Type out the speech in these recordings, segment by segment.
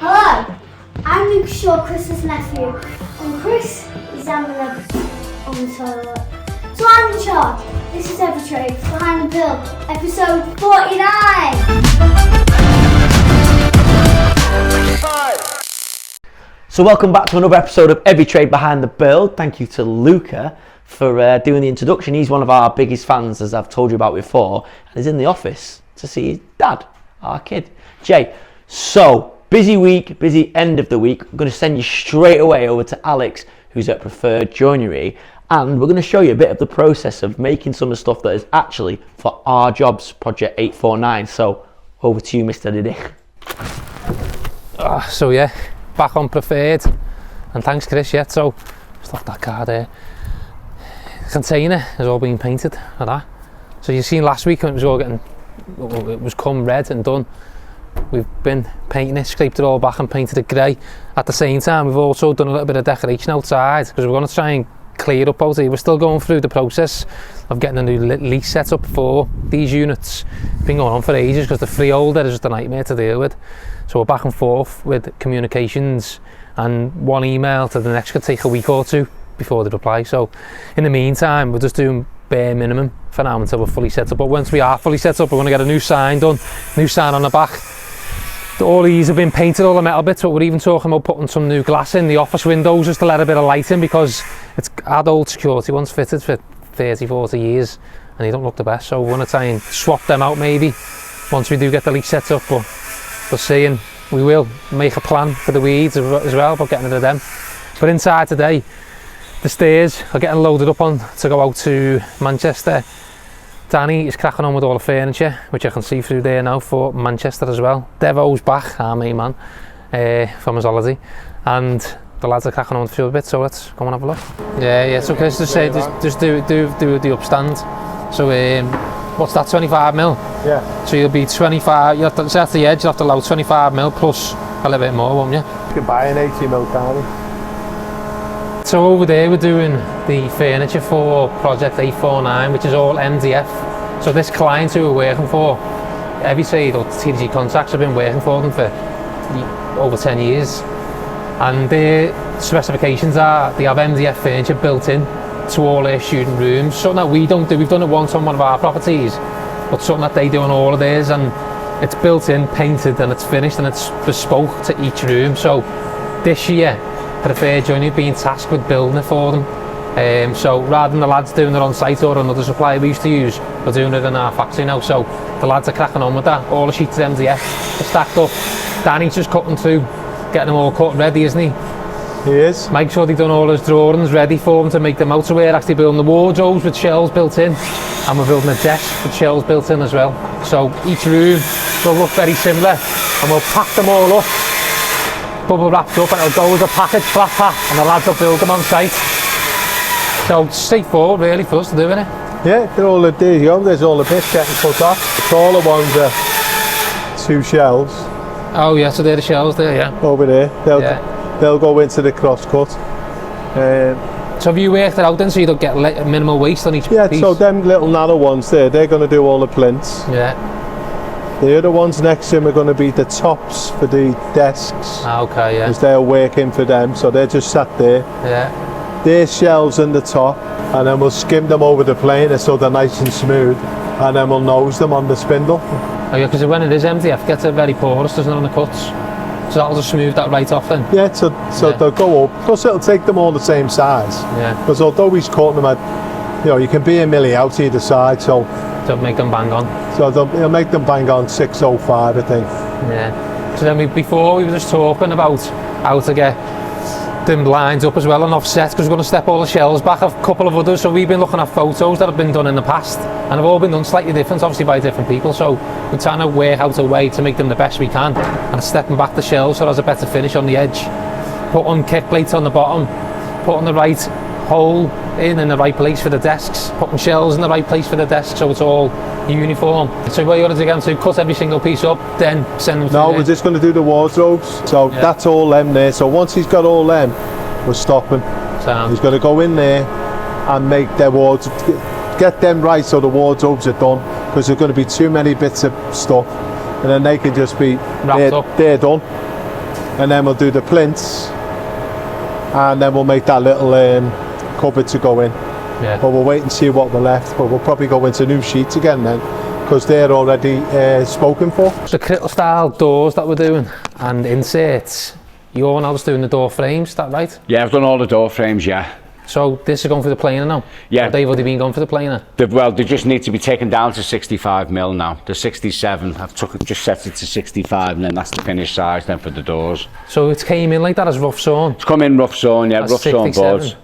Hello, I'm 𝗕𝗥𝗘𝗔𝗧, Chris' nephew, and Chris is having on the toilet. So I'm in charge. This is Every Trade Behind the Bill, episode 49. So welcome back to another episode of Every Trade Behind the Bill. Thank you to Luca for doing the introduction. He's one of our biggest fans, as I've told you about before, and he's in the office to see his dad, our kid, Jay. So, busy week, busy end of the week. I'm going to send you straight away over to Alex, who's at Preferred Joinery, and we're going to show you a bit of the process of making some of the stuff that is actually for our jobs, Project 849. So, over to you, Mr. 𝗕𝗓. So yeah, back on Preferred, and thanks Chris. Yeah, so stop that car there. The container has all been painted like that. So you seen last week when it was all getting, it was come red and done. We've been painting it, scraped it all back and painted it grey. At the same time, we've also done a little bit of decoration outside because we're going to try and clear up out here. We're still going through the process of getting a new lease set up for these units. It's been going on for ages because the freeholder is just a nightmare to deal with. So we're back and forth with communications, and one email to the next could take a week or two before they reply. So in the meantime, we're just doing bare minimum for now until we're fully set up. But once we are fully set up, we're going to get a new sign done, new sign on the back. All these have been painted, all the metal bits, but we're even talking about putting some new glass in the office windows just to let a bit of light in, because it's had old security ones fitted for 30-40 years and they don't look the best. So we're going to try and swap them out maybe once we do get the lease set up. But we'll see, and we will make a plan for the weeds as well about getting rid of them. But inside today, the stairs are getting loaded up on to go out to Manchester. Danny is cracking on with all the furniture, which I can see through there now, for Manchester as well. Devo's back, our main man, from his holiday, and the lads are cracking on with a few bits, so let's go and have a look. Yeah, so Chris just say, just do the upstand. So what's that, 25 mil? Yeah. So you'll be 25, you have to set the edge, you'll have to allow 25 mil plus a little bit more, won't you? You can buy an 80 mil candy. So over there we're doing the furniture for Project 849, which is all MDF. So this client who we're working for, Every Trade or TDG Contracts, have been working for them for over 10 years. And their specifications are, they have MDF furniture built in to all their student rooms. Something that we don't do. We've done it once on one of our properties, but something that they do on all of theirs, and it's built in, painted, and it's finished, and it's bespoke to each room. So this year, Preferred Joinery being tasked with building it for them. So rather than the lads doing it on site or another supplier we used to use, we're doing it in our factory now. So the lads are cracking on with that. All the sheets of MDF are stacked up. Danny's just cutting through, getting them all cut ready, isn't he? He is. Make sure they've done all his drawings ready for them to make them out. So we're actually building the wardrobes with shelves built in, and we're building a desk with shelves built in as well. So each room will look very similar, and we'll pack them all up, bubble wrapped up, and it'll go as a package, flat pack, and the lads will build them on site. So straightforward really for us to do, isn't it? Yeah, they're all there you go, there's all the bits getting put off. The taller ones are 2 shelves. Oh yeah, so they're the shelves there, yeah. Over there, they'll go into the cross cut. So have you worked it out then, so you don't get minimal waste on each piece? Yeah, so them little narrow ones there, they're going to do all the plinths. Yeah. The other ones next to them are going to be the tops for the desks. Okay, yeah. Because they're working for them, so they're just sat there. Yeah. There's shelves in the top, and then we'll skim them over the planer so they're nice and smooth, and then we'll nose them on the spindle. Oh yeah, because when it is MDF, it gets very porous, doesn't it, on the cuts? So that'll just smooth that right off then? Yeah, so they'll go up. Plus it'll take them all the same size. Yeah. Because although he's cutting them at, you know, you can be a milli out either side, so... Don't make them bang on. So he'll make them bang on 605, I think. Yeah. So then before we were just talking about how to get them lines up as well and offset, because we're going to step all the shelves back a couple of others. So we've been looking at photos that have been done in the past, and have all been done slightly different, obviously by different people. So we're trying to work out a way to make them the best we can, and stepping back the shelves so there's a better finish on the edge, put on kick plates on the bottom, put on the right hole in the right place for the desks, putting shelves in the right place for the desks, so it's all uniform. So what you're going to do again, to cut every single piece up, then send them through. No, we're just going to do the wardrobes. So that's all them there. So once he's got all them, we're stopping. He's going to go in there and make their wardrobes, get them right so the wardrobes are done, because there's going to be too many bits of stuff, and then they can just be wrapped up. They're done. and then we'll do the plinths, and then we'll make that little cupboard to go in. Yeah. But we'll wait and see what we're left, but we'll probably go into new sheets again then, because they're already spoken for. The 𝗕𝗏𝗚𝗟𝗓 style doors that we're doing and inserts, you're now just doing the door frames, is that right? Yeah, I've done all the door frames, yeah. So this is going for the planer now? Yeah. Or they've already been going for the planer? Well, they just need to be taken down to 65mm now. The 67, just set it to 65, and then that's the finished size then for the doors. So it came in like that as rough sawn? It's come in rough sawn, yeah, That's rough sawn 67. boards.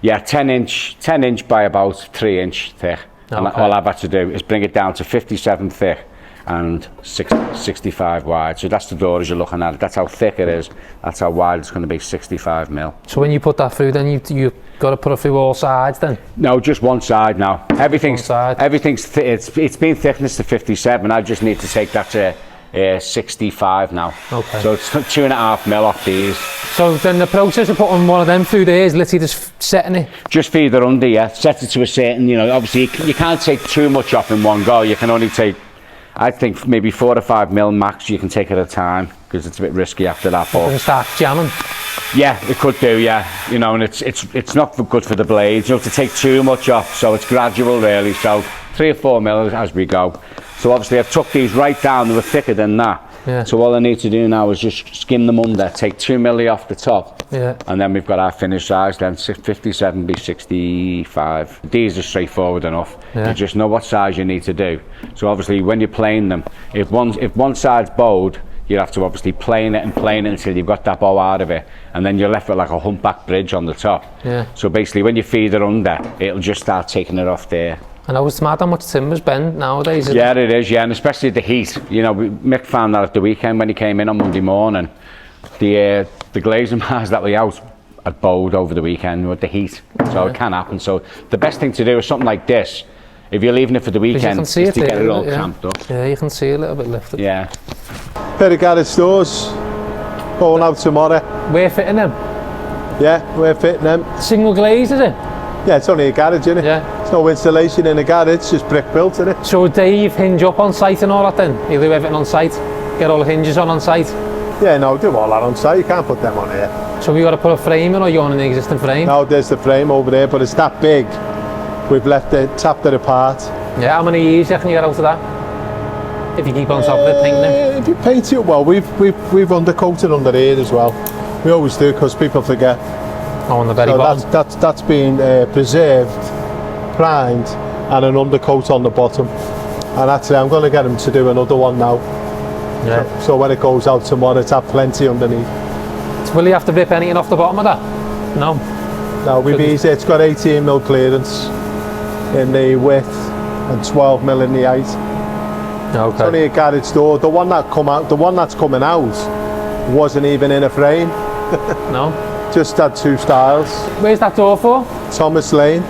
Yeah, 10 inch by about 3 inch thick. And Okay. all I've had to do is bring it down to 57 thick and 65 wide. So that's the door as you're looking at it. That's how thick it is. That's how wide it's going to be, 65mm. So when you put that through, then you got to put it through all sides then? No, just one side now. Everything's it's been thickness to 57. I just need to take that to 65 now. Okay. So it's 2.5mm off these. So then the process of putting one of them through there is literally just setting it? Just feed it under, yeah. Set it to a certain, you know, obviously you can't take too much off in one go. You can only take, I think, maybe 4 to 5mm max you can take at a time, because it's a bit risky after that. But it start jamming? Yeah, it could do, yeah. You know, and it's not good for the blades, you know, to take too much off. So it's gradual really. So 3 or 4mm as we go. So obviously I've tucked these right down, they were thicker than that. Yeah. So all I need to do now is just skim them under, take 2mm off the top. Yeah. And then we've got our finished size then, 57 by 65. These are straightforward enough. Yeah. You just know what size you need to do. So obviously when you're planing them, if one side's bowed, you have to obviously plane it until you've got that bow out of it, and then you're left with like a humpback bridge on the top. Yeah. So basically when you feed it under, it'll just start taking it off there. And I was mad how much timber's bend nowadays. Yeah, it is, yeah, and especially the heat. You know, Mick found that at the weekend when he came in on Monday morning. The glazing bars that we out had bowed over the weekend with the heat, so it can happen. So the best thing to do is something like this. If you're leaving it for the weekend, is to get it all clamped up. Yeah, you can see a little bit lifted. Yeah. Pair of garage doors going out tomorrow. We're fitting them? Yeah, we're fitting them. Single glaze, is it? Yeah, it's only a garage, isn't it? Yeah. There's no installation in a garage, it's just brick built, isn't it? So Dave hinge up on site and all that then? You do everything on site? Get all the hinges on site? Yeah, no, do all that on site, you can't put them on here. So we got to put a frame in, or you on an existing frame? No, there's the frame over there, but it's that big. We've left it, tapped it apart. Yeah, how many years do you reckon you get out of that? If you keep on top of it, painting it? If you paint it well, we've undercoated under here as well. We always do, because people forget. Oh, on the very So bottom? that's been preserved, primed, and an undercoat on the bottom. And actually I'm going to get them to do another one now. Yeah. So when it goes out tomorrow, it's had plenty underneath. Will you have to rip anything off the bottom of that? No? Now it's got 18mm clearance in the width and 12mm in the height. Okay. It's only a garage door. The one that's coming out wasn't even in a frame. No? Just had 2 styles. Where's that door for? Thomas Lane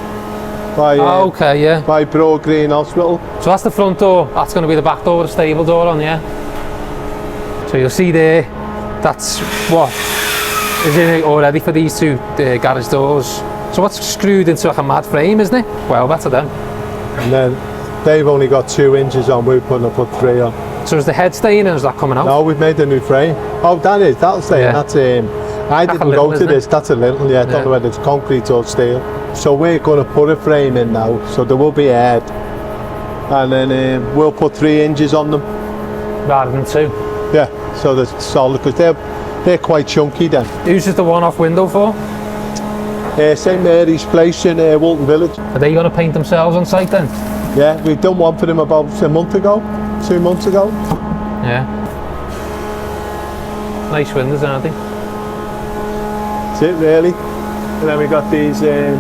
by Okay, yeah. by Broad Green Hospital. So that's the front door. That's going to be the back door with the stable door on, yeah? So you'll see there, that's what is in it already for these 2 garage doors. So what's screwed into like a mad frame, isn't it? Well, better then. And then they've only got 2 inches on, we're putting 3 on. So is the head staying in, or is that coming out? No, we've made a new frame. Oh, that'll stay in. Yeah. That's I didn't lintel, go to isn't this, it? that's a lintel, yeah. I don't know whether it's concrete or steel. So we're going to put a frame in now, so there will be a head. And then we'll put 3 inches on them. Rather than 2. Yeah, so they're solid, because they're quite chunky then. Who's just the one-off window for? St Mary's Place in Walton Village. Are they going to paint themselves on site then? Yeah, we've done one for them about a month ago, 2 months ago. Yeah. Nice windows, aren't they? That's it really. And then we got these, they're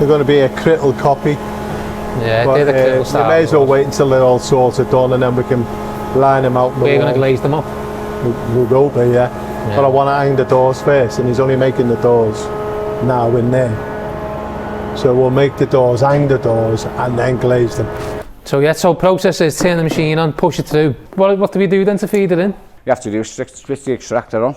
going to be a 𝗕𝗏𝗚𝗟𝗓 copy. Yeah, But, they're the 𝗕𝗏𝗚𝗟𝗓𝗓 we style. may as well wait until they're all sorted done, and then we can line them out. We're going to glaze them up. We will be, yeah. But I want to hang the doors first, and he's only making the doors now in there. So we'll make the doors, hang the doors, and then glaze them. So yeah, so process is turn the machine on, push it through. What do we do then to feed it in? You have to do is switch the extractor on.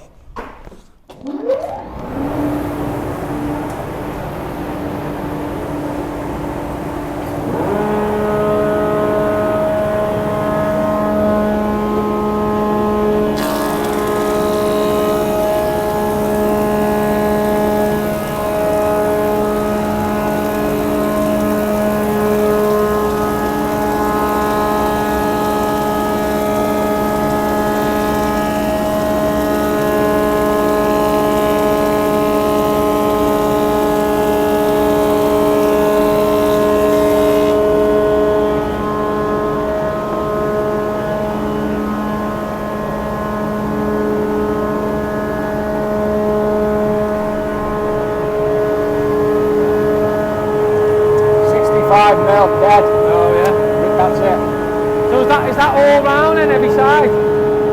that all round and every side?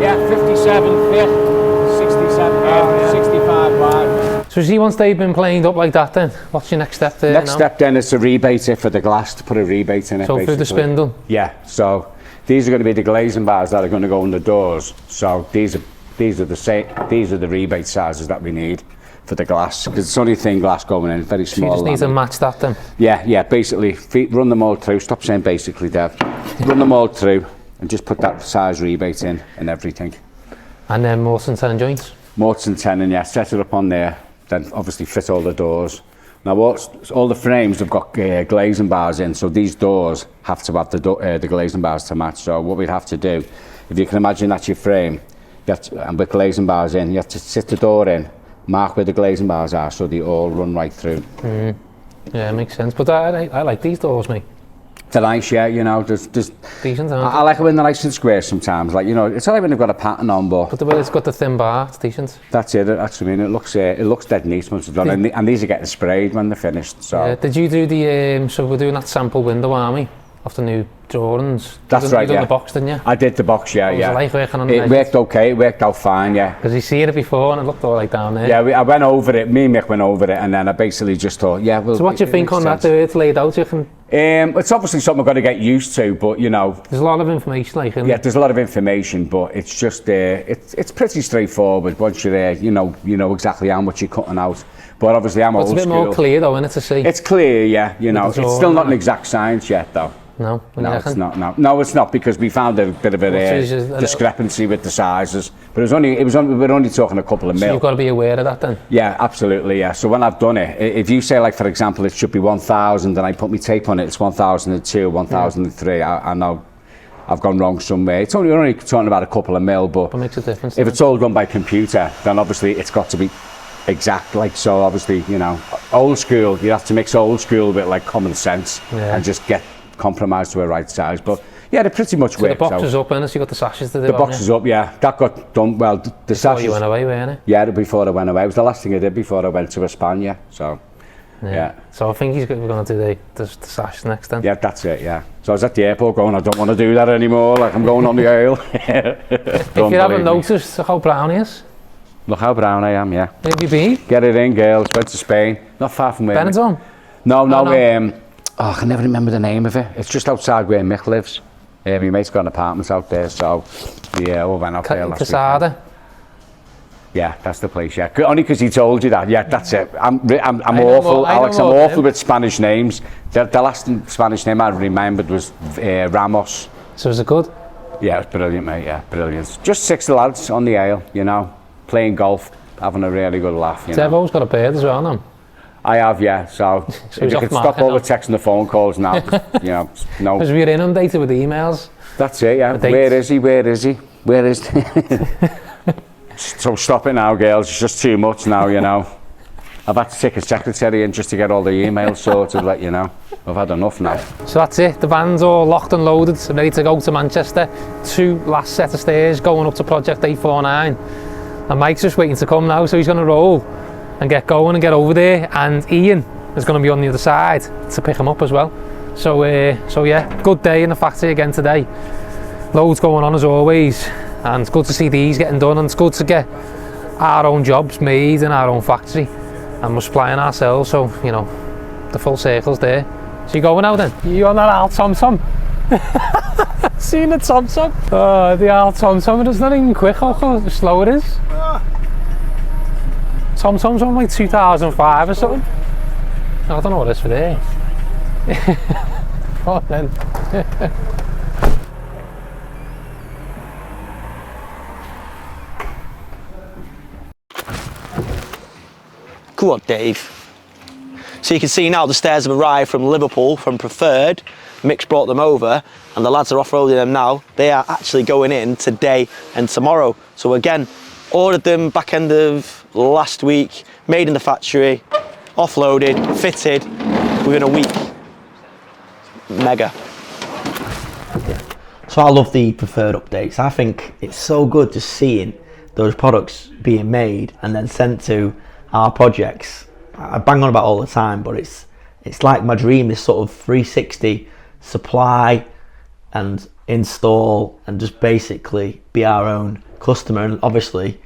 Yeah, 57 fit, 67, 65 wide. So see, once they've been planed up like that then, what's your next step there Next now? step then is to rebate it for the glass, to put a rebate in it. So through the basically. spindle? Yeah, so these are going to be the glazing bars that are going to go on the doors. So these are the rebate sizes that we need for the glass, because it's only thin glass going in, very So small. you just need to match that then? Yeah, basically run them all through. Stop saying basically, Dev. Run them all through and just put that size rebate in and everything. And then mortise and tenon joints? Mortise and tenon, yeah, set it up on there, then obviously fit all the doors. Now all the frames have got glazing bars in, so these doors have to have the glazing bars to match. So what we'd have to do, if you can imagine that's your frame, and with glazing bars in, you have to sit the door in, mark where the glazing bars are so they all run right through. Yeah, it makes sense. But I like these doors, mate. They're nice, yeah, you know, there's Decent, I like it when they're nice and square sometimes, like, you know, it's alright when they've got a pattern on, but the way it's got the thin bar, it's decent. that's it, actually, I mean, it looks dead neat once it's done, and these are getting sprayed when they're finished, so. Yeah, did you do the, so we're doing that sample window, aren't we? Of the new drawings. That's right, You done yeah. the box, didn't you? I did the box, yeah, What was it like working on the It edges? worked okay, it worked out fine, yeah. Because you seen it before and it looked all right down there. Yeah, I went over it, me and Mick went over it, and then I basically just thought, yeah, well. So what do you think on that, the way it's laid out? You can, It's obviously something I've got to get used to, but you know. there's a lot of information, like, Yeah, there's a lot of information, but it's just it's pretty straightforward. Once you're there, you know exactly how much you're cutting out. But obviously, I'm old it's a bit school. more clear though, isn't it, to see? It's clear, yeah. You know, the it's still not an drawing, exact science yet, though. No, No, it's not. No, it's not, because we found a bit of a Which is a discrepancy with the sizes. But we were only talking a couple of So mil. you've got to be aware of that then. Yeah, absolutely, yeah. So when I've done it, if you say, like, for example, it should be 1,000 and I put my tape on it, it's 1,002, 1,003, I know I've gone wrong somewhere. It's only talking about a couple of mil, but What makes a difference? if it's all done by computer, then obviously it's got to be exact, like, so obviously, you know, old school, you have to mix old school with, like, common sense and just get compromised to a right size. But yeah, they pretty much work. The box is up, and so you got the sashes to do. The box is up, yeah. That got done, well, the sashes. You went away, weren't it? Yeah, before I went away. It was the last thing I did before I went to España, so yeah. So I think we're going to do the sash next then. Yeah, that's it, yeah. So I was at the airport going, I don't want to do that anymore, like I'm going on the aisle. If you haven't noticed how brown he is. Look how brown I am, yeah. Where have you been? Get it in, girls. Went to Spain. Not far from where. Benetton? No, no. I can never remember the name of it. It's just outside where Mick lives. My mate's got an apartment out there, so yeah, we went out there last week. 𝗕𝗨𝗓𝗔𝗧. Yeah, that's the place, yeah. Only because he told you that. Yeah, that's it. I'm awful, Alex, I'm awful with Spanish names. The last Spanish name I remembered was Ramos. So is it good? Yeah, it was brilliant, mate, yeah, brilliant. Just 6 lads on the ale, you know, playing golf, having a really good laugh, you know. Devo's got a beard as well now. I have, yeah, so if you can stop all the texts and the phone calls now, you know, no. Because we're inundated with emails. That's it, yeah. Where is he? Where is he? Where is he? So stop it now, girls. It's just too much now, you know. I've had to take a secretary in just to get all the emails sorted, let you know. I've had enough now. So that's it. The van's all locked and loaded, ready to go to Manchester. 2 last set of stairs going up to Project 849. And Mike's just waiting to come now, so he's going to roll and get going and get over there. And Ian is going to be on the other side to pick him up as well. So yeah, good day in the factory again today. Loads going on as always, and it's good to see these getting done, and it's good to get our own jobs made in our own factory, and we're supplying ourselves, so you know the full circle's there. So you going now then? You on that Al Tom Tom? Seen the Tom Tom? Oh, the Al Tom Tom, it's not even quick how slow it is. Tom Tom's on like 2005 or something. I don't know what it's for there. Oh then. Go on, Dave. So you can see now the stairs have arrived from Liverpool, from Preferred. Mick's brought them over, and the lads are off-roading them now. They are actually going in today and tomorrow. So again, ordered them back end of last week, made in the factory, offloaded, fitted within a week. Mega. So I love the Preferred updates. I think it's so good just seeing those products being made and then sent to our projects. I bang on about it all the time, but it's like my dream, this sort of 360 supply, and install, and just basically be our own customer, and obviously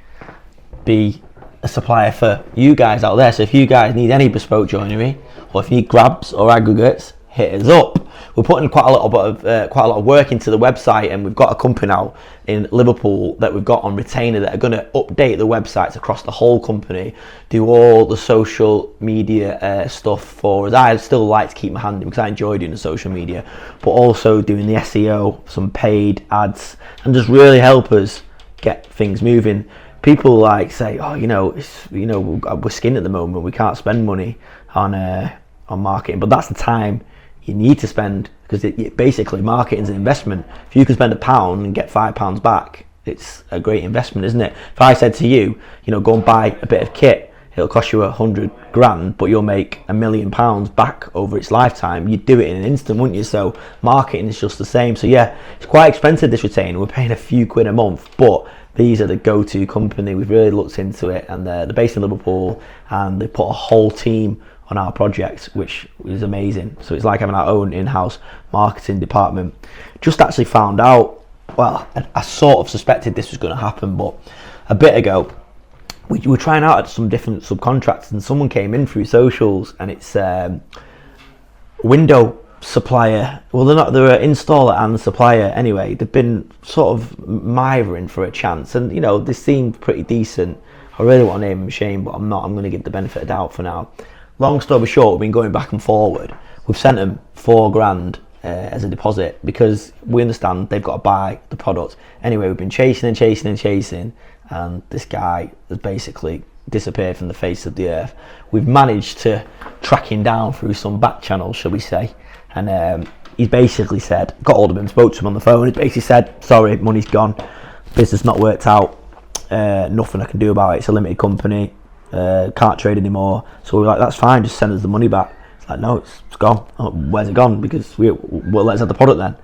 be a supplier for you guys out there. So if you guys need any bespoke joinery, or if you need grabs or aggregates, hit us up. We're putting quite a lot of work into the website, and we've got a company now in Liverpool that we've got on retainer that are going to update the websites across the whole company, do all the social media stuff for us. I still like to keep my hand in because I enjoy doing the social media, but also doing the SEO, some paid ads, and just really help us get things moving. People like say, oh, we're skinned at the moment, we can't spend money on marketing, but that's the time you need to spend, because basically marketing is an investment. If you can spend £1 and get £5 back, it's a great investment, isn't it? If I said to you, go and buy a bit of kit, it'll cost you 100 grand, but you'll make £1 million back over its lifetime, you'd do it in an instant, wouldn't you? So marketing is just the same. So yeah, it's quite expensive, this retainer. We're paying a few quid a month, but these are the go-to company. We've really looked into it, and they're based in Liverpool, and they put a whole team on our projects, which is amazing. So it's like having our own in-house marketing department. Just actually found out, well, I sort of suspected this was going to happen, but a bit ago we were trying out at some different subcontractors, and someone came in through socials, and it's window supplier. Well, they're an installer and supplier anyway. They've been sort of mithering for a chance, and they seemed pretty decent. I really want to name them shame, but I'm not. I'm going to give the benefit of doubt for now. Long story short, we've been going back and forward. We've sent them £4,000 as a deposit, because we understand they've got to buy the product. Anyway, we've been chasing, and this guy has basically disappeared from the face of the earth. We've managed to track him down through some back channels, shall we say, and he's basically said, got hold of him, spoke to him on the phone, he basically said, sorry, money's gone, business not worked out, nothing I can do about it, it's a limited company, can't trade anymore. So we're like, that's fine, just send us the money back. It's like, no, it's gone. Where's it gone? Because let's have the product then.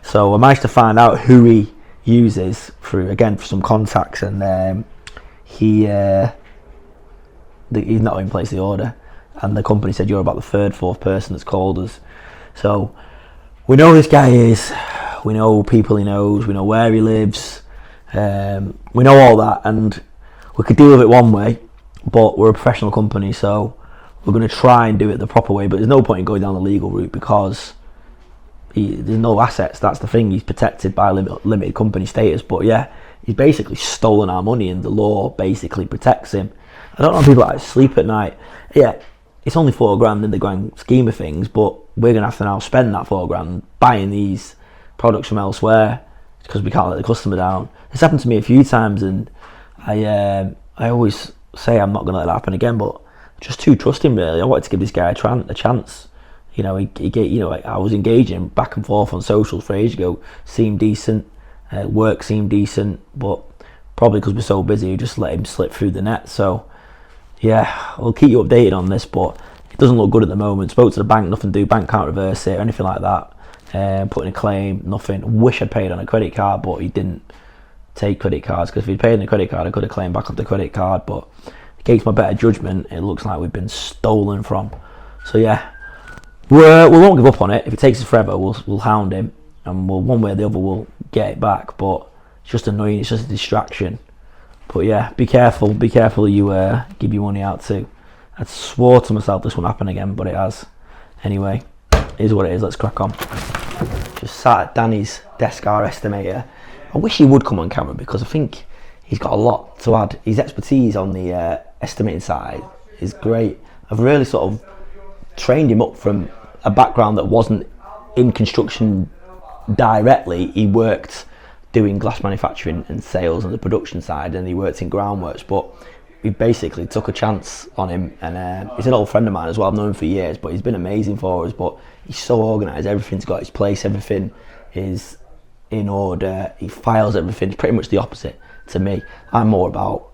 So I managed to find out who he uses through some contacts, and he's not even placed the order, and the company said you're about the third, fourth person that's called us. So we know who this guy is, we know people he knows, we know where he lives, we know all that, and we could deal with it one way, but we're a professional company, so we're going to try and do it the proper way. But there's no point in going down the legal route, because there's no assets. That's the thing. He's protected by limited company status, but yeah, he's basically stolen our money, and the law basically protects him. I don't know if people like sleep at night. Yeah, it's only £4,000 in the grand scheme of things, but we're going to have to now spend that £4,000 buying these products from elsewhere, because we can't let the customer down. It's happened to me a few times, and I always say I'm not going to let that happen again, but just too trusting, really. I wanted to give this guy a chance. I was engaging back and forth on socials for ages ago. Seemed decent, work seemed decent, but probably because we're so busy, we just let him slip through the net. So yeah, I'll keep you updated on this, but it doesn't look good at the moment. Spoke to the bank, nothing to do. Bank can't reverse it or anything like that. Putting a claim, nothing. Wish I'd paid on a credit card, but he didn't take credit cards, because if he'd paid on a credit card, I could have claimed back off the credit card, but against my better judgment, it looks like we've been stolen from. So yeah, we won't give up on it. If it takes us forever, we'll hound him, and one way or the other we'll get it back. But it's just annoying, it's just a distraction. But yeah, be careful who you give your money out to. I swore to myself this won't happen again, but it has. Anyway, here's what it is. Let's crack on. Just sat at Danny's desk, our estimator. I wish he would come on camera, because I think he's got a lot to add. His expertise on the estimating side is great. I've really sort of trained him up from a background that wasn't in construction directly. He worked doing glass manufacturing and sales on the production side, and he worked in groundworks, but we basically took a chance on him, and he's an old friend of mine as well. I've known him for years, but he's been amazing for us. But he's so organised, everything's got its place, everything is in order, he files everything. It's pretty much the opposite to me. I'm more about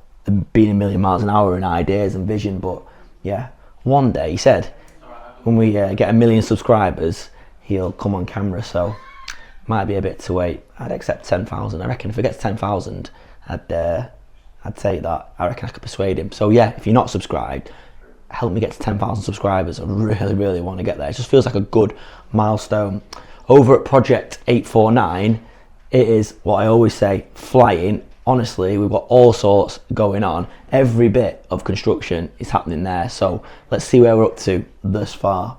being a million miles an hour in ideas and vision. But yeah, one day he said when we get 1 million subscribers, he'll come on camera. So might be a bit to wait. I'd accept 10,000. I reckon if it gets 10,000, I'd take that. I reckon I could persuade him. So yeah, if you're not subscribed, help me get to 10,000 subscribers. I really want to get there. It just feels like a good milestone. Over at Project 849, it is what I always say, flying. Honestly, we've got all sorts going on. Every bit of construction is happening there. So let's see where we're up to thus far.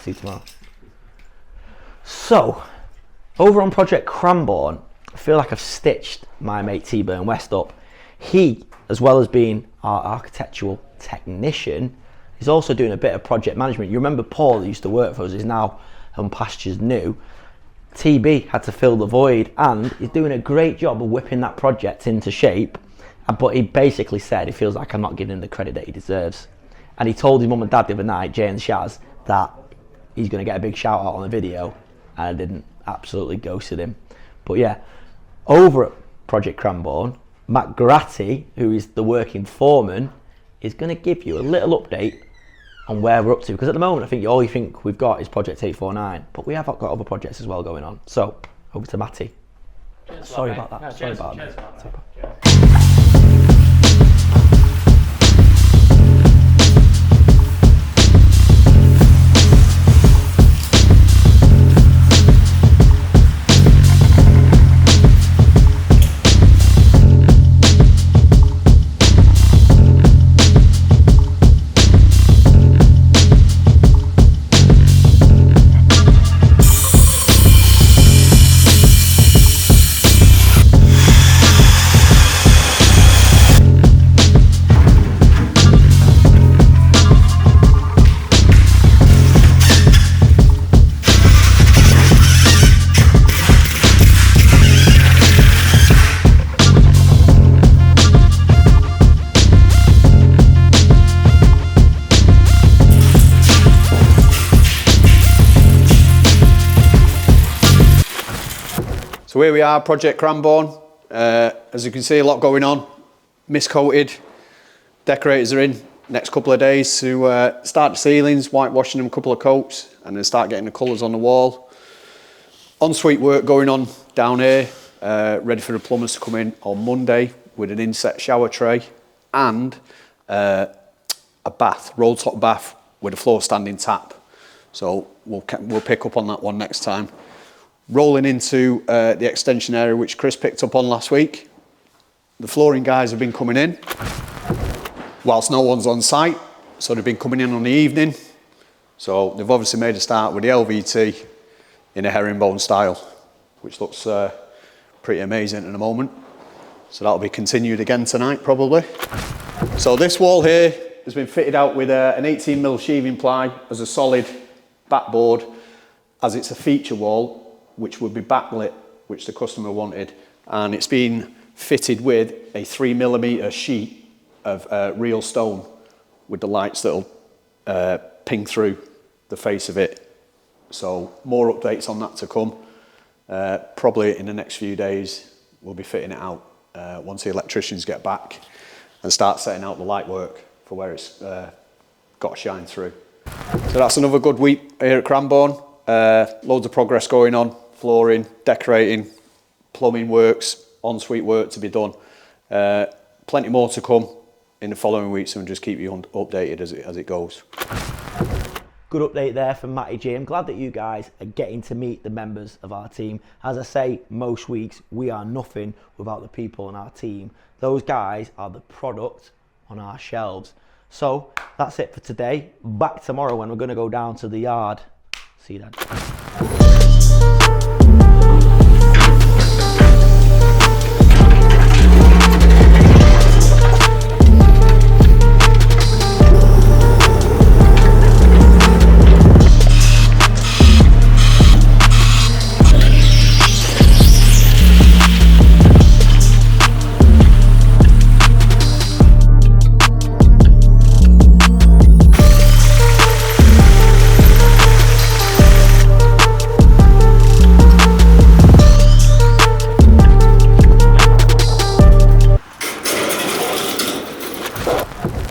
See you tomorrow. So, over on Project Cranbourne, I feel like I've stitched my mate 𝗕𝗏𝗟𝗟 up. He, as well as being our architectural technician, is also doing a bit of project management. You remember Paul, who used to work for us, is now on pastures new. TB had to fill the void, and he's doing a great job of whipping that project into shape. But he basically said he feels like I'm not giving him the credit that he deserves. And he told his mum and dad the other night, Jay and Shaz, that he's going to get a big shout out on the video, and I didn't, absolutely ghosted him. But yeah, over at Project Cranbourne, Matt Gratti, who is the working foreman, is going to give you a little update on where we're up to, because at the moment I think all you think we've got is Project 849, but we have got other projects as well going on. So over to Matty. Sorry about that. Sorry about that. So here we are, Project Cranbourne. As you can see, a lot going on. Mist coated, decorators are in next couple of days to start the ceilings, whitewashing them a couple of coats, and then start getting the colours on the wall. Ensuite work going on down here, ready for the plumbers to come in on Monday with an inset shower tray and a bath, roll top bath with a floor standing tap. So we'll pick up on that one next time. Rolling into the extension area which Chris picked up on last week. The flooring guys have been coming in whilst no one's on site, so they've been coming in on the evening. So they've obviously made a start with the LVT in a herringbone style, which looks pretty amazing at the moment. So that'll be continued again tonight probably. So this wall here has been fitted out with an 18mm sheathing ply as a solid backboard, as it's a feature wall which would be backlit, which the customer wanted, and it's been fitted with a 3mm sheet of real stone with the lights that'll ping through the face of it. So more updates on that to come. Probably in the next few days we'll be fitting it out once the electricians get back and start setting out the light work for where it's got to shine through. So that's another good week here at Cranbourne. Loads of progress going on. Flooring, decorating, plumbing works, ensuite work to be done. plenty more to come in the following weeks, and just keep you updated as it goes. Good update there from Matty G. I'm glad that you guys are getting to meet the members of our team. As I say, most weeks we are nothing without the people on our team. Those guys are the product on our shelves. So that's it for today. Back tomorrow when we're going to go down to the yard. See you then.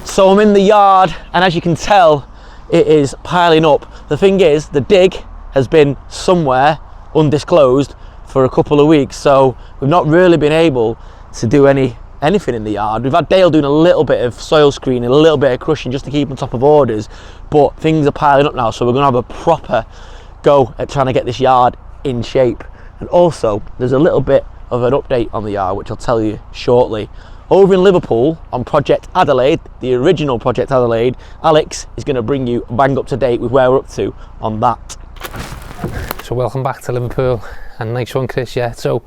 So I'm in the yard, and as you can tell, it is piling up. The thing is, the dig has been somewhere undisclosed for a couple of weeks, so we've not really been able to do anything in the yard. We've had Dale doing a little bit of soil screening, a little bit of crushing just to keep on top of orders, but things are piling up now, so we're going to have a proper go at trying to get this yard in shape. And also, there's a little bit of an update on the yard, which I'll tell you shortly. Over in Liverpool on Project Adelaide, the original Project Adelaide, Alex is going to bring you bang up to date with where we're up to on that. So welcome back to Liverpool, and nice one, Chris. Yeah, so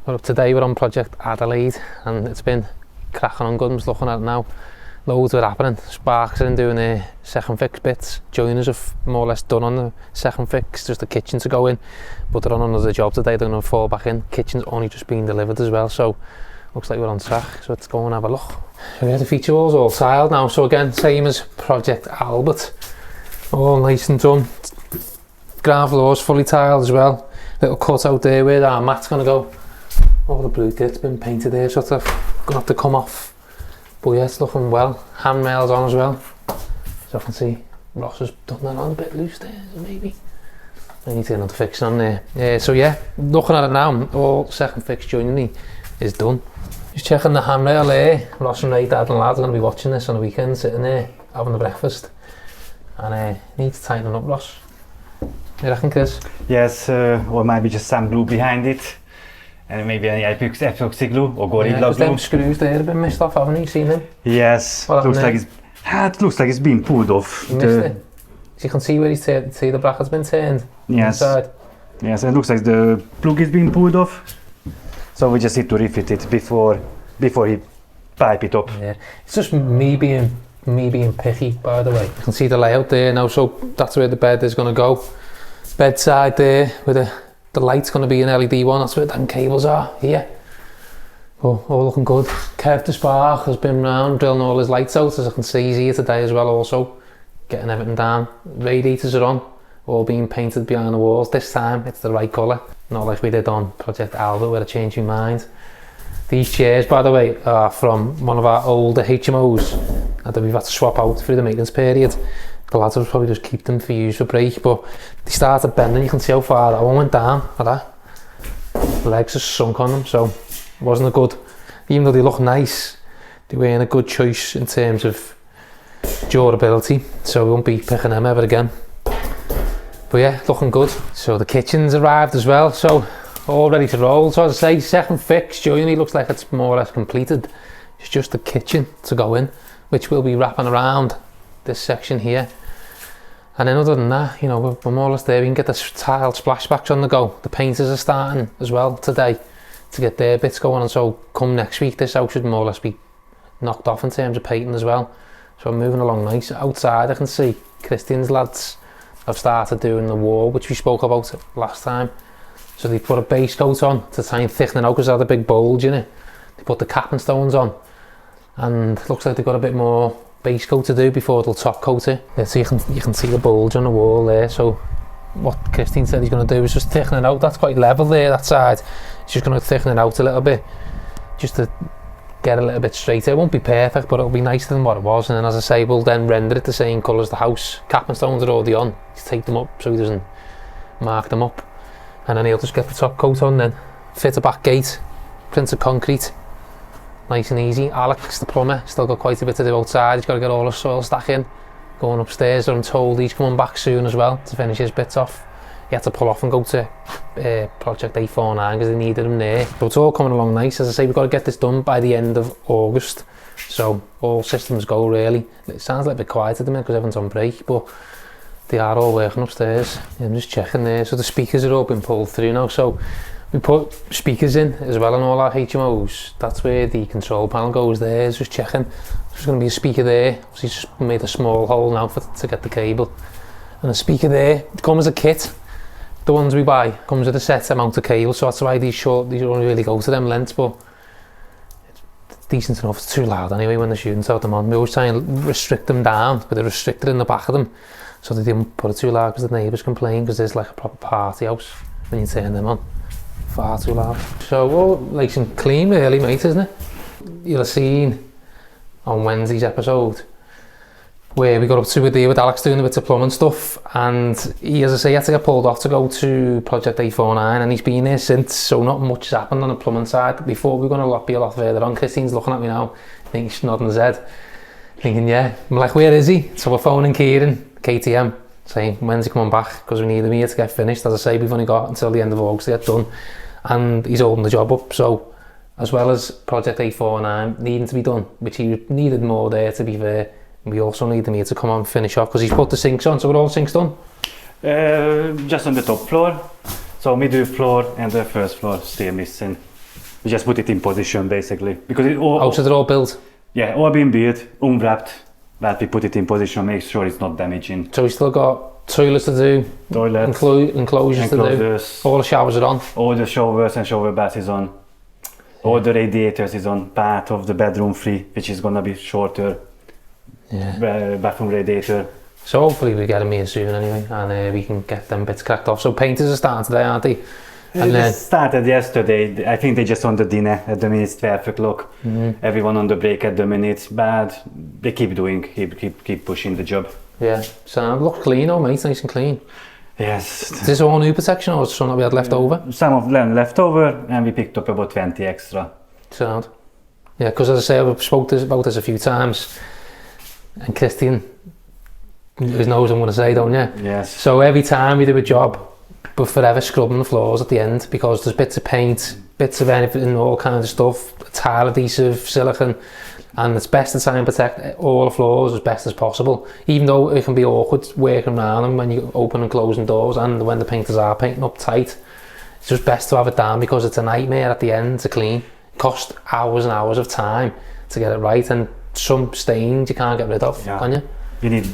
we're up today, we're on Project Adelaide, and it's been cracking on good. I'm just looking at it now. Loads are happening. Sparks are in doing the second fix bits. Joiners have more or less done on the second fix, just the kitchen to go in, but they're on another job today. They're going to fall back in. Kitchen's only just been delivered as well, so looks like we're on track. So let's go and have a look. So we have the feature walls all tiled now, so again, same as Project Albert, all nice and done. Ground floor's fully tiled as well. Little cut out there where our mat's going to go. All the blue kit's been painted there, so that's going to have to come off. But yeah, it's looking well. Handrails on as well. So I can see Ross has done that on a bit loose there, maybe. I need to get another fix on there. Yeah, so yeah, looking at it now, all second fix joinery is done. Just checking the handrail there. Ross and Ray, Dad and lads are going to be watching this on the weekend, sitting there, having the breakfast. And need to tighten up, Ross. You reckon, Chris? Yes, or maybe just some glue behind it. And maybe any epoxy glue or Gorilla glue. Them screws there have been missed off, haven't you seen them? Yes, it looks like it's been pulled off. You missed it. So you can see where see the bracket's been turned. Yes. Inside. Yes, and it looks like the plug is being pulled off. So we just need to refit it before he pipe it up. Yeah, it's just me being picky, by the way. You can see the layout there now, so that's where the bed is going to go. Bedside there, with the light's going to be an LED one. That's where the cables are here. Oh, all looking good. Kev the Spark has been round drilling all his lights out, as I can see he's here today as well, also getting everything down. Radiators are on, all being painted behind the walls. This time it's the right colour, not like we did on Project Albert where I changed my mind. These chairs, by the way, are from one of our older HMOs that we've had to swap out through the maintenance period. The lads will probably just keep them for use for break, but they started bending. You can see how far that one went down like that. The legs are sunk on them, so wasn't a good, even though they look nice, they weren't a good choice in terms of durability, so we won't be picking them ever again. But yeah, looking good. So the kitchen's arrived as well, so all ready to roll. So as I say, second fix joinery looks like it's more or less completed. It's just the kitchen to go in, which we'll be wrapping around this section here. And then other than that, you know, we're more or less there. We can get the tiled splashbacks on the go. The painters are starting as well today to get their bits going, and so come next week this house should more or less be knocked off in terms of painting as well. So I'm moving along nice. Outside I can see Christian's lads have started doing the wall, which we spoke about last time. So they put a base coat on to try and thicken it out because it had a big bulge in it. They put the capping stones on, and it looks like they've got a bit more base coat to do before they'll top coat it. Yeah, so you can see the bulge on the wall there. So what Christine said he's going to do is just thicken it out. That's quite level there, that side. He's just going to thicken it out a little bit just to get a little bit straighter. It won't be perfect, but it'll be nicer than what it was. And then, as I say, we'll then render it the same colour as the house. Capping stones are already on. Just take them up so he doesn't mark them up. And then he'll just get the top coat on then. Fit a back gate, printed concrete. nice and easy. Alex, the plumber, still got quite a bit to do outside. He's got to get all the soil stack in. Going upstairs, I'm told he's coming back soon as well to finish his bits off. He had to pull off and go to project 𝗕𝗨𝗟𝗓 because they needed him there. But it's all coming along nice. As I say, we've got to get this done by the end of August. So all systems go really. It sounds like a bit quiet at the minute because everyone's on break, but they are all working upstairs. I'm just checking there. So the speakers are all been pulled through now. So we put speakers in as well in all our HMOs. That's where the control panel goes there. Just checking. There's going to be a speaker there. So he's just made a small hole now to get the cable. And a speaker there. It comes as a kit. The ones we buy comes with a set amount of cable. So that's why these only really go to them lengths. But it's decent enough. It's too loud anyway when the students out them on. We always try and restrict them down with a restrictor in the back of them, so they didn't put it too loud because the neighbours complain because there's like a proper party house when you turn them on. Far too loud. So all nice and clean really, mate, isn't it? You'll have seen on Wednesday's episode where we got up to with Alex doing a bit of plumbing stuff, and he, as I say, had to get pulled off to go to project 𝗕𝗨𝗟𝗓, and he's been there since, so not much has happened on the plumbing side. Before we're going to be a lot further on. Christine's looking at me now, I think she's nodding his head, thinking yeah. I'm like, where is he? So we're phoning Kieran, KTM, saying when's he coming back, because we need him here to get finished. As I say, we've only got until the end of August to get done, and he's holding the job up. So as well as project 𝗕𝗨𝗟𝗓 needing to be done, which he needed more there to be fair, we also need him here to come on and finish off because he's put the sinks on. So are all the sinks done? Just on the top floor. So middle floor and the first floor still missing. We just put it in position basically because it all. So they're all built? Yeah, all been built, unwrapped, but we put it in position, make sure it's not damaging. So we still got toilets to do, enclosures to do, all the showers are on? All the showers and shower baths is on. All the radiators is on, part of the bedroom free, which is gonna be shorter. Bathroom radiator. So hopefully we get them here soon anyway, and we can get them bits cracked off. So painters are starting today, aren't they? And they started yesterday. I think they just on the dinner at the minute. It's 12 o'clock. Everyone on the break at the minute, but they keep doing, keep pushing the job. Yeah, so it looks clean, oh mate, nice and clean. Yes. Is this all new protection or some that we had left over? Some of them left over, and we picked up about 20 extra. Sound. Yeah, because as I say, I've spoken about this a few times. And Christian knows what I'm going to say, don't you? Yes. So every time we do a job, we're forever scrubbing the floors at the end because there's bits of paint, bits of anything, all kinds of stuff, tile adhesive, silicone, and it's best to try and protect all the floors as best as possible, even though it can be awkward working around them when you open and closing doors and when the painters are painting up tight. It's just best to have it down because it's a nightmare at the end to clean. It costs hours and hours of time to get it right, and some stains you can't get rid of, can you? You need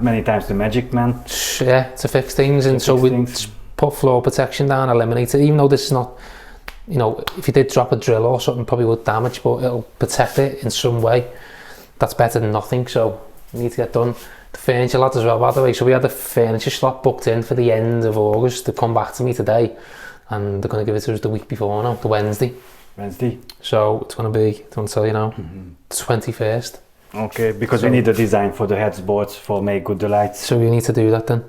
many times the magic man. Yeah, to fix things, and so we put floor protection down, eliminate it, even though this is not, you know, if you did drop a drill or something probably would damage, but it'll protect it in some way. That's better than nothing, so we need to get done. The furniture lad as well, by the way, so we had the furniture slot booked in for the end of August. They come back to me today and they're going to give it to us the week before now, the Wednesday. So it's going to be, don't tell you now, the 21st. Okay, because we need the design for the headboards for make good the lights. So we need to do that then.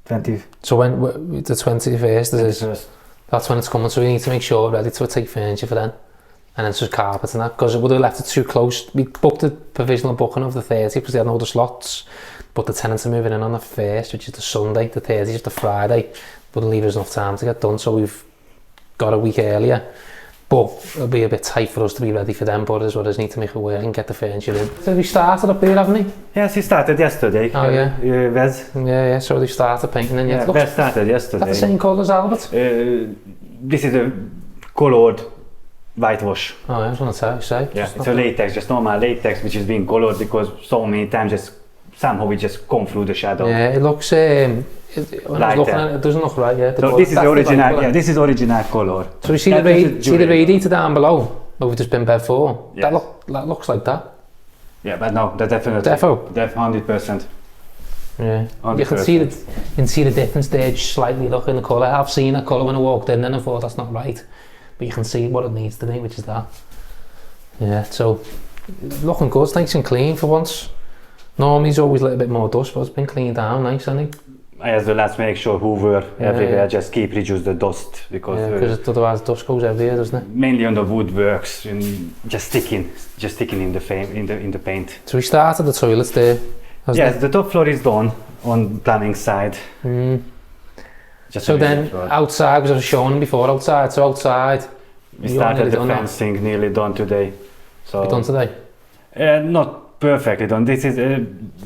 20. So when the 21st, that's when it's coming. So we need to make sure we're ready to take furniture for then, and then just carpets and that, because it would have left it too close. We booked a provisional booking of the 30th because they had no other slots, but the tenants are moving in on the 1st, which is the Sunday. The 30th is the Friday. Wouldn't leave us enough time to get done, so we've got a week earlier. But it'll be a bit tight for us to be ready for them, but as well as need to make it work and get the furniture in. So we started up here, haven't we? Yes, he started yesterday. Oh yeah. Wes? Yeah, so they started painting and yeah, Wes started yesterday. That's the same colour as Albert? This is a coloured whitewash. Oh yeah, I was going to say. Yeah, it's a latex, just normal latex, which is being coloured because so many times somehow it just come through the shadow. Yeah, it looks, when I was looking at it, it doesn't look right, yeah. So this is the original, yeah, this is original colour. So you see the radiator down below, where we've just been bed for? Yes. That looks like that. Yeah, but no, that definitely. Defo? 100%. Yeah, 100%. you can see the difference there, just slightly look in the colour. I've seen that colour when I walked in and I thought that's not right. But you can see what it needs to be, which is that. Yeah, so looking good, nice and clean for once. Normally it's always a little bit more dust, but it's been cleaned down, nice, hasn't it? as well as make sure hoover everywhere, just keep reduce the dust because otherwise dust goes everywhere, doesn't it? Mainly on the woodworks and just sticking in the frame in the paint. So we started the toilets there. Yes, the top floor is done on plumbing side. So then outside, because I was showing before outside. So outside, we started the fencing nearly done today. So done today? Not perfectly done. This is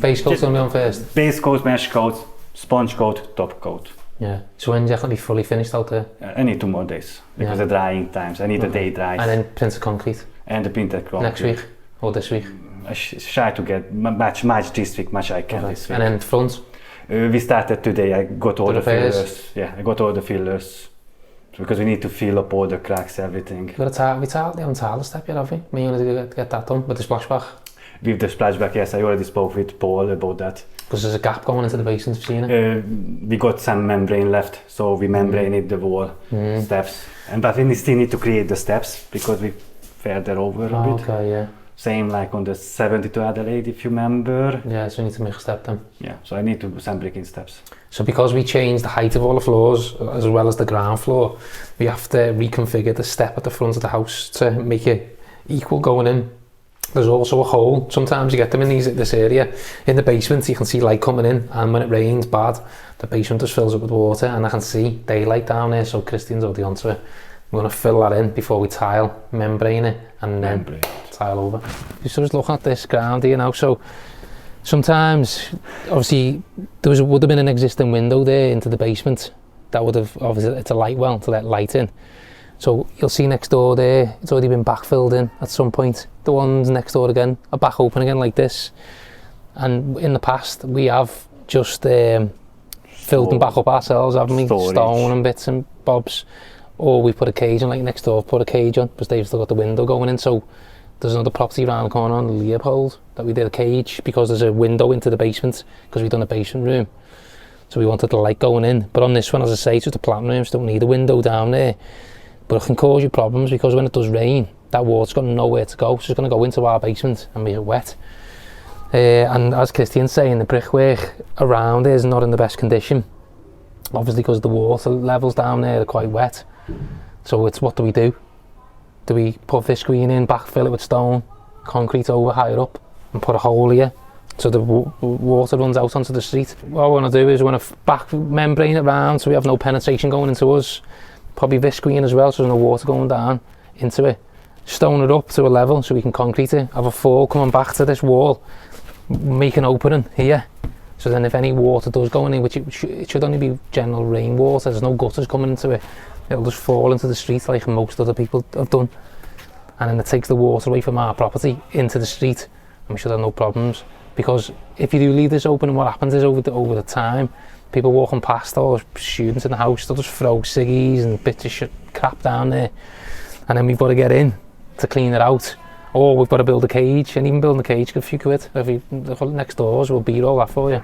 base coat's gonna be on first. Base coat, mesh coat, sponge coat, top coat. Yeah. So when do you have to be fully finished out there? I need 2 more days because the drying times. I need a day dry. And then printed concrete. And the printed concrete. Next week or this week? I try to get much this week, much I can this week. And then front? We started today. I got all the fillers. Yeah, I got all the fillers because we need to fill up all the cracks, everything. We haven't tiled the step yet, have we? We need to get that done with the splashback. With the splashback, yes, I already spoke with Paul about that. Because there's a gap going into the basement, you've seen it? We got some membrane left, so we membraned the wall steps. But we still need to create the steps because we further over a bit. Okay, yeah. Same like on the 72 Adelaide, if you remember. Yeah, so we need to make a step then. Yeah, so I need to do some bricking steps. So because we changed the height of all the floors, as well as the ground floor, we have to reconfigure the step at the front of the house to make it equal going in. There's also a hole. Sometimes you get them in this area. In the basement, you can see light coming in, and when it rains bad, the basement just fills up with water, and I can see daylight down there, so Christian's already onto it. We're going to fill that in before we tile, membrane it, and then tile over. So just looking at this ground here now, so sometimes, obviously, would have been an existing window there into the basement. That would have, obviously, it's a light well to let light in. So you'll see next door there, it's already been backfilled in at some point. The ones next door again are back open again like this. And in the past, we have just filled them back up ourselves, haven't we? Storage. Stone and bits and bobs. Or we put a cage on, like next door, put a cage on, because they've still got the window going in. So there's another property around the corner on Leopold that we did a cage because there's a window into the basement because we've done a basement room. So we wanted the light going in. But on this one, as I say, it's just a plant room, so don't need a window down there. But it can cause you problems because when it does rain, that water's got nowhere to go, so it's going to go into our basement and be wet. And as Christian's saying, the brickwork around is not in the best condition. Obviously because the water levels down there are quite wet. So it's what do we do? Do we put visqueen in, backfill it with stone, concrete over higher up, and put a hole here so the water runs out onto the street? What I want to do is I want to back membrane it around so we have no penetration going into us. Probably visqueen as well, so there's no water going down into it. Stone it up to a level so we can concrete it. Have a fall coming back to this wall, make an opening here. So then if any water does go in, which it should only be general rainwater, there's no gutters coming into it. It'll just fall into the street like most other people have done. And then it takes the water away from our property into the street, and we should have no problems. Because if you do leave this open, what happens is over the time, people walking past or students in the house, they'll just throw ciggies and bits of shit, crap down there. And then we've got to get in to clean it out. Or we've got to build a cage, and even building a cage could a few quid. If you, the next doors will beat all that for you.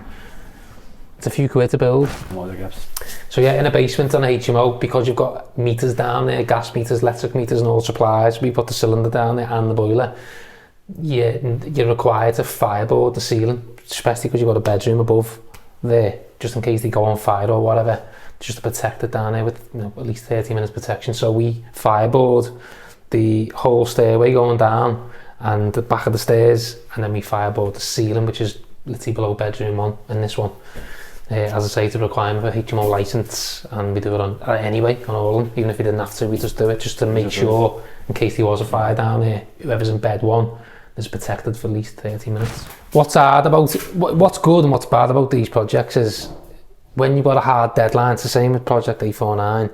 It's a few quid to build. So yeah, in a basement on a HMO, because you've got meters down there, gas meters, electric meters and all supplies, we put the cylinder down there and the boiler. You're required to fireboard the ceiling, especially because you've got a bedroom above there, just in case they go on fire or whatever, just to protect it down there with at least 30 minutes protection. So we fireboard the whole stairway going down and the back of the stairs, and then we fireboard the ceiling, which is literally below bedroom 1 and this one. As I say, it's a requirement for HMO licence, and we do it on anyway on all of them. Even if we didn't have to, we just do it just to make sure, in case there was a fire down there, whoever's in bed 1 is protected for at least 30 minutes. What's good and what's bad about these projects is when you've got a hard deadline. It's the same with Project A49.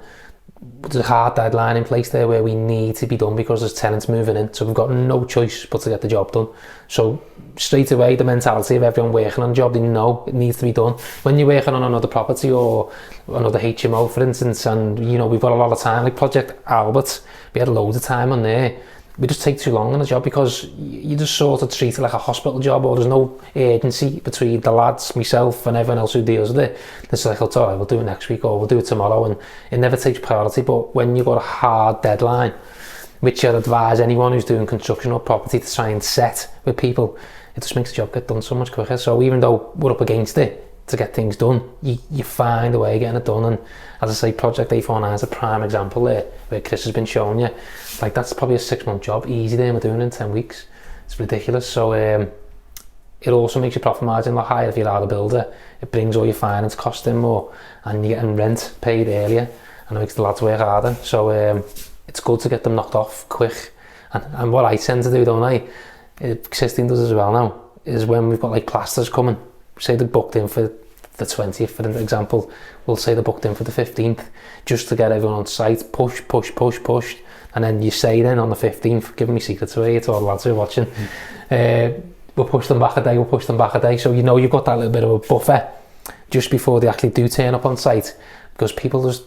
There's a hard deadline in place there where we need to be done because there's tenants moving in, so we've got no choice but to get the job done. So straight away, the mentality of everyone working on a job, they know it needs to be done. When you're working on another property or another HMO, for instance, and we've got a lot of time, like Project Albert, we had loads of time on there. We just take too long on the job because you just sort of treat it like a hospital job, or there's no urgency between the lads, myself and everyone else who deals with it. It's like, oh, sorry, we'll do it next week or we'll do it tomorrow, and it never takes priority. But when you've got a hard deadline, which I'd advise anyone who's doing construction or property to try and set with people, it just makes the job get done so much quicker. So even though we're up against it, to get things done, you find a way of getting it done. And as I say, Project A49 is a prime example there, where Chris has been showing you, like that's probably a 6-month job, easy there, we're doing it in 10 weeks. It's ridiculous. So it also makes your profit margin a lot higher if you're out of builder. It brings all your finance costs in more, and you're getting rent paid earlier, and it makes the lads work harder. So it's good to get them knocked off quick. And what I tend to do, don't I, Christine does as well now, is when we've got like plasters coming, say they're booked in for the 20th, for example, we'll say they're booked in for the 15th, just to get everyone on site, push, and then you say then on the 15th, giving me secrets away to all the lads who are watching, we'll push them back a day, so you know you've got that little bit of a buffer just before they actually do turn up on site, because people just,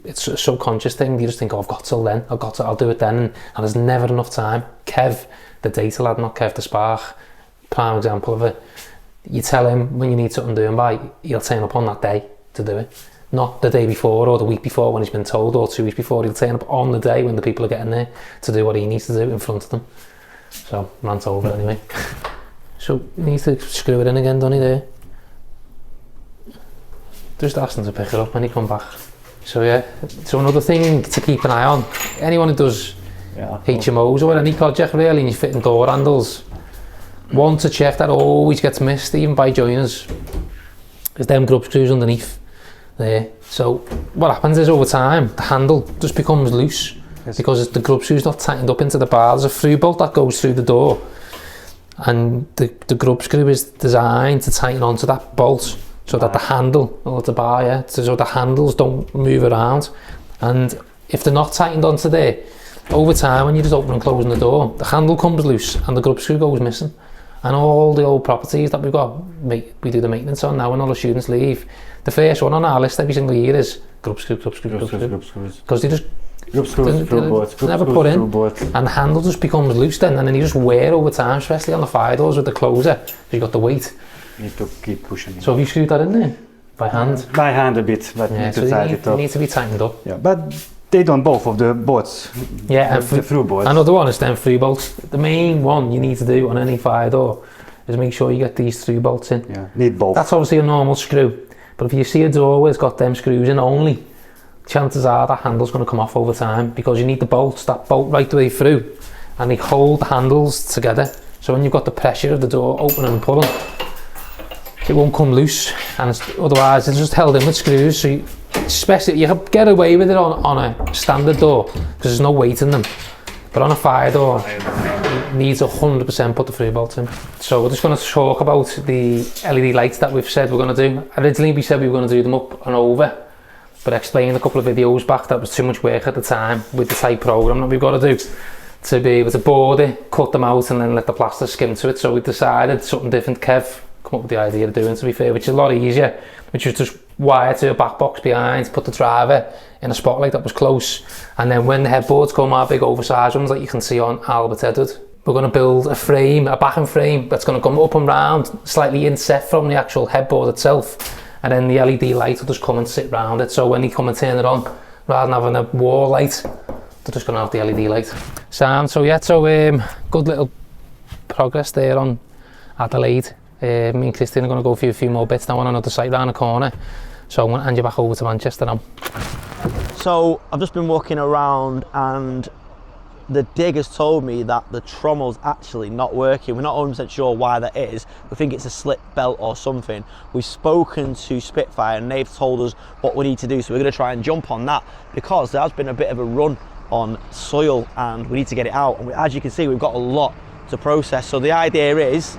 it's a subconscious thing, you just think, oh, I've got till then, I'll do it then, and there's never enough time. Kev, the data lad, not Kev the Spark, prime example of it. You tell him when you need something doing by, he'll turn up on that day to do it. Not the day before or the week before when he's been told, or 2 weeks before. He'll turn up on the day when the people are getting there to do what he needs to do in front of them. So, rant over anyway. So, he needs to screw it in again, doesn't he, there? Just ask him to pick it up when he come back. So yeah, so another thing to keep an eye on, anyone who does HMOs or any project really, and you're fitting door handles, one to check that always gets missed, even by joiners, is them grub screws underneath there. So what happens is over time, the handle just becomes loose because the grub screw's not tightened up into the bar. There's a through bolt that goes through the door, and the grub screw is designed to tighten onto that bolt so that the handle, or the bar, yeah, so the handles don't move around. And if they're not tightened onto there, over time when you're just opening and closing the door, the handle comes loose and the grub screw goes missing. And all the old properties that we've got, we do the maintenance on now when all the students leave, the first one on our list every single year is grub screw. Because they just never put in, and the handle just becomes loose then, and then you just wear over time, especially on the fire doors with the closer, because you've got the weight. You need to keep pushing. So have you screwed that in there? By hand? By hand a bit, but yeah, need to tighten it up. They need to be tightened up. Yeah, but they done both of the bolts. Yeah, and the through bolts. Another one is them through bolts. The main one you need to do on any fire door is make sure you get these through bolts in. Yeah, need both. That's obviously a normal screw, but if you see a door where it's got them screws in only, chances are that handle's going to come off over time, because you need the bolts that bolt right the way through, and they hold the handles together. So when you've got the pressure of the door opening and pulling, it won't come loose, and otherwise it's just held in with screws. So especially you can get away with it on a standard door because there's no weight in them, but on a fire door it needs 100% put the through bolts in. So we're just going to talk about the LED lights that we've said we're going to do. Originally we said we were going to do them up and over, but I explained a couple of videos back that was too much work at the time with the type program that we've got to do to be able to board it, cut them out, and then let the plaster skim to it. So we decided something different. Kev come up with the idea of doing, to be fair, which is a lot easier, which is just wire to a back box behind, put the driver in a spotlight that was close, and then when the headboards come, our big oversized ones that you can see on 𝗕𝗨𝗚𝗔𝗧, we're going to build a frame, a backing frame that's going to come up and round, slightly inset from the actual headboard itself, and then the LED light will just come and sit round it. So when you come and turn it on, rather than having a wall light, they're just going to have the LED light. So yeah, so good little progress there on Adelaide. Me and Christine are going to go through a few more bits now on another site round the corner. So I'm going to hand you back over to Manchester now. So I've just been walking around and the diggers told me that the trommel's actually not working. We're not 100% sure why that is. We think it's a slip belt or something. We've spoken to Spitfire and they've told us what we need to do. So we're going to try and jump on that because there has been a bit of a run on soil and we need to get it out. And as you can see, we've got a lot to process. So the idea is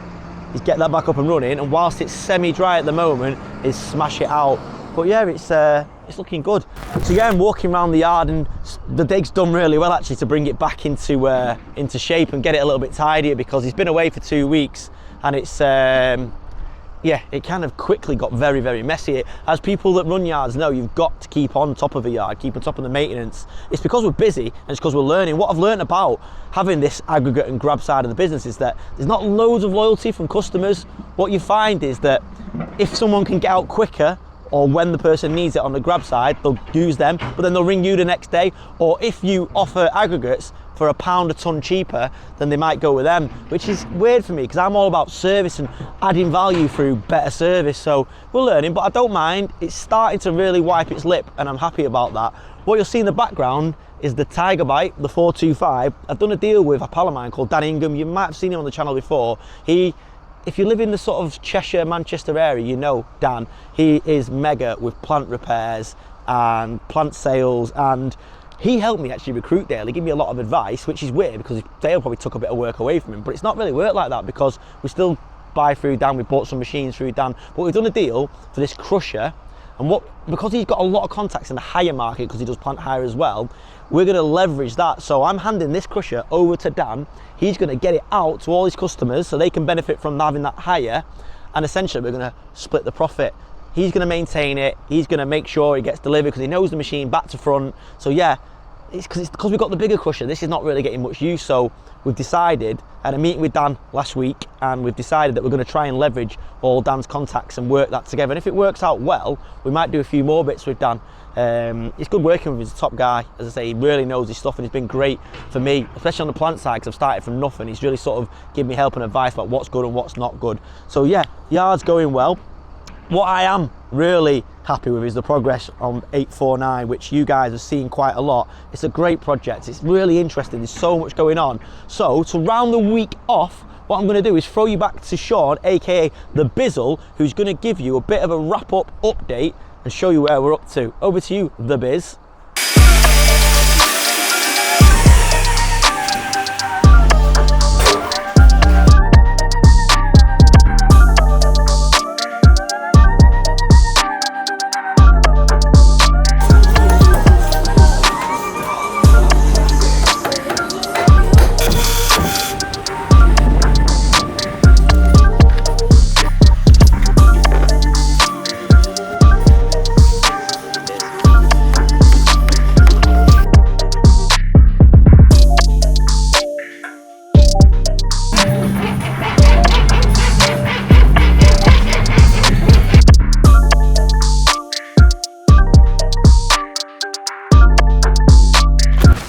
get that back up and running, and whilst it's semi-dry at the moment, is smash it out. But yeah, it's looking good. So yeah, I'm walking around the yard and the dig's done really well actually to bring it back into shape and get it a little bit tidier, because he's been away for 2 weeks and it's yeah, it kind of quickly got very, very messy. As people that run yards know, you've got to keep on top of a yard, keep on top of the maintenance. It's because we're busy and it's because we're learning. What I've learned about having this aggregate and grab side of the business is that there's not loads of loyalty from customers. What you find is that if someone can get out quicker, or when the person needs it on the grab side, they'll use them, but then they'll ring you the next day. Or if you offer aggregates for £1 a tonne cheaper, then they might go with them, which is weird for me because I'm all about service and adding value through better service. So we're learning, but I don't mind. It's starting to really wipe its lip and I'm happy about that. What you'll see in the background is the Tiger Bite, the 425. I've done a deal with a pal of mine called Dan Ingham. You might have seen him on the channel before. If you live in the sort of Cheshire, Manchester area, you know Dan. He is mega with plant repairs and plant sales, and he helped me actually recruit Dale. He gave me a lot of advice, which is weird because Dale probably took a bit of work away from him, but it's not really worked like that because we still buy through Dan. We bought some machines through Dan, but we've done a deal for this crusher, and because he's got a lot of contacts in the hire market because he does plant hire as well, we're going to leverage that. So I'm handing this crusher over to Dan. He's going to get it out to all his customers so they can benefit from having that hire, and essentially we're going to split the profit. He's going to maintain it, he's going to make sure it gets delivered because he knows the machine back to front. So yeah, it's because we've got the bigger crusher, this is not really getting much use. So we've decided, I had a meeting with Dan last week, and we've decided that we're going to try and leverage all Dan's contacts and work that together. And if it works out well, we might do a few more bits with Dan. It's good working with him. He's a top guy. As I say, he really knows his stuff, and it's been great for me, especially on the plant side because I've started from nothing. He's really sort of given me help and advice about what's good and what's not good. So yeah, yard's going well. What I am really happy with is the progress on 849, which you guys have seen quite a lot. It's a great project. It's really interesting. There's so much going on. So to round the week off, what I'm going to do is throw you back to Sean, aka the Bizzle, who's going to give you a bit of a wrap-up update and show you where we're up to. Over to you, the Biz.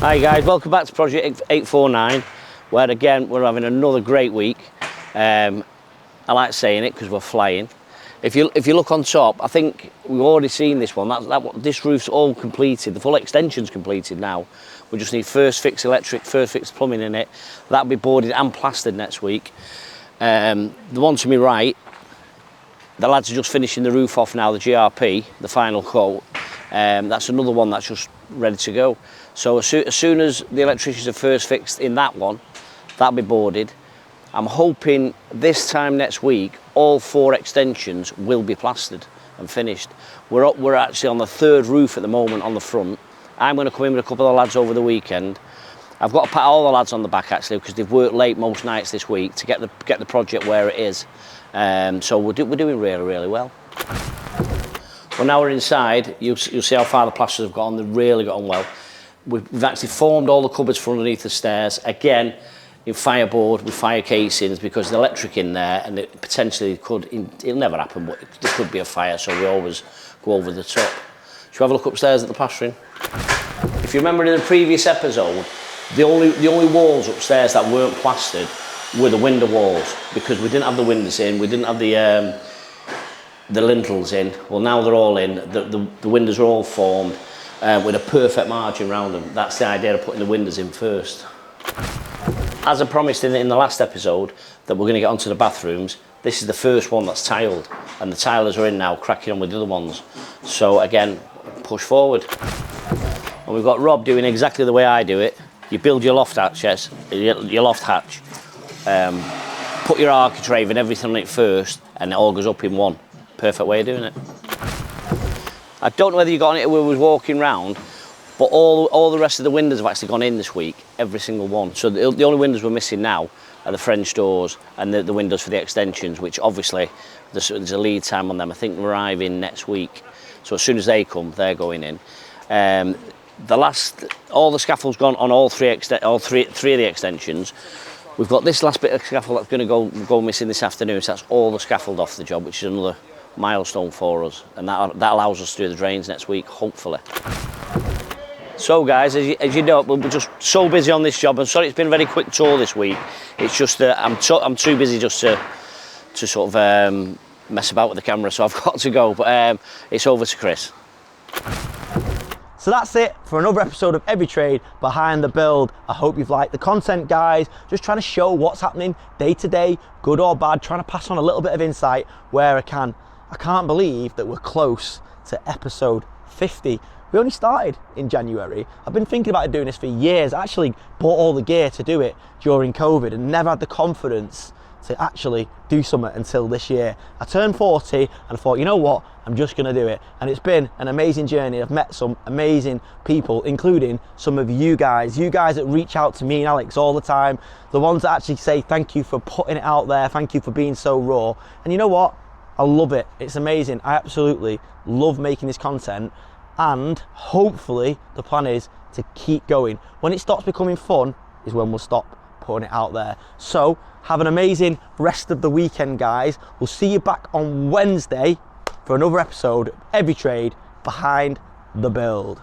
Hi guys, welcome back to Project 849, where again we're having another great week. I like saying it because we're flying. If you look on top, I think we've already seen this one. This roof's all completed. The full extension's completed now. We just need first fix electric, first fix plumbing in it. That'll be boarded and plastered next week. The one to my right, the lads are just finishing the roof off now, the GRP, the final coat. That's another one that's just ready to go. So as soon as the electricians are first fixed in that one, that'll be boarded. I'm hoping this time next week, all 4 extensions will be plastered and finished. We're actually on the 3rd roof at the moment on the front. I'm going to come in with a couple of the lads over the weekend. I've got to pat all the lads on the back actually because they've worked late most nights this week to get the project where it is. So we're doing really, really well. Well, now we're inside. You'll see how far the plasters have gone. They've really got on well. We've actually formed all the cupboards for underneath the stairs. Again, in fireboard with fire casings because the electric in there, and it potentially could, it'll never happen, but there could be a fire, so we always go over the top. Shall we have a look upstairs at the plastering? If you remember in the previous episode, the only walls upstairs that weren't plastered were the window walls because we didn't have the windows in, we didn't have the lintels in. Well, now they're all in, the windows are all formed. With a perfect margin around them. That's the idea of putting the windows in first. As I promised in the last episode that we're going to get onto the bathrooms, this is the first one that's tiled, and the tilers are in now cracking on with the other ones. So again, push forward. And we've got Rob doing exactly the way I do it. You build your loft hatch, yes, your loft hatch. Put your architrave and everything on it first, and it all goes up in one. Perfect way of doing it. I don't know whether you got on it when we was walking round, but all the rest of the windows have actually gone in this week, every single one. So the only windows we're missing now are the French doors and the windows for the extensions, which obviously there's a lead time on them. I think they're arriving next week. So as soon as they come, they're going in. All the scaffold's gone on all three of the extensions. We've got this last bit of scaffold that's going to go missing this afternoon, so that's all the scaffold off the job, which is another milestone for us, and that allows us to do the drains next week, hopefully. So guys, as you know, we're just so busy on this job. I'm sorry it's been a very quick tour this week. It's just that I'm too busy just to sort of mess about with the camera, so I've got to go. But it's over to Chris. So that's it for another episode of Every Trade Behind the Build. I hope you've liked the content, guys. Just trying to show what's happening day to day, good or bad, trying to pass on a little bit of insight where I can. I can't believe that we're close to episode 50. We only started in January. I've been thinking about doing this for years. I actually bought all the gear to do it during COVID and never had the confidence to actually do something until this year. I turned 40 and I thought, you know what, I'm just gonna do it. And it's been an amazing journey. I've met some amazing people, including some of you guys that reach out to me and Alex all the time, the ones that actually say thank you for putting it out there, thank you for being so raw. And you know what, I love it. It's amazing. I absolutely love making this content, and hopefully the plan is to keep going. When it stops becoming fun is when we'll stop putting it out there. So have an amazing rest of the weekend, guys. We'll see you back on Wednesday for another episode of Every Trade Behind the Build.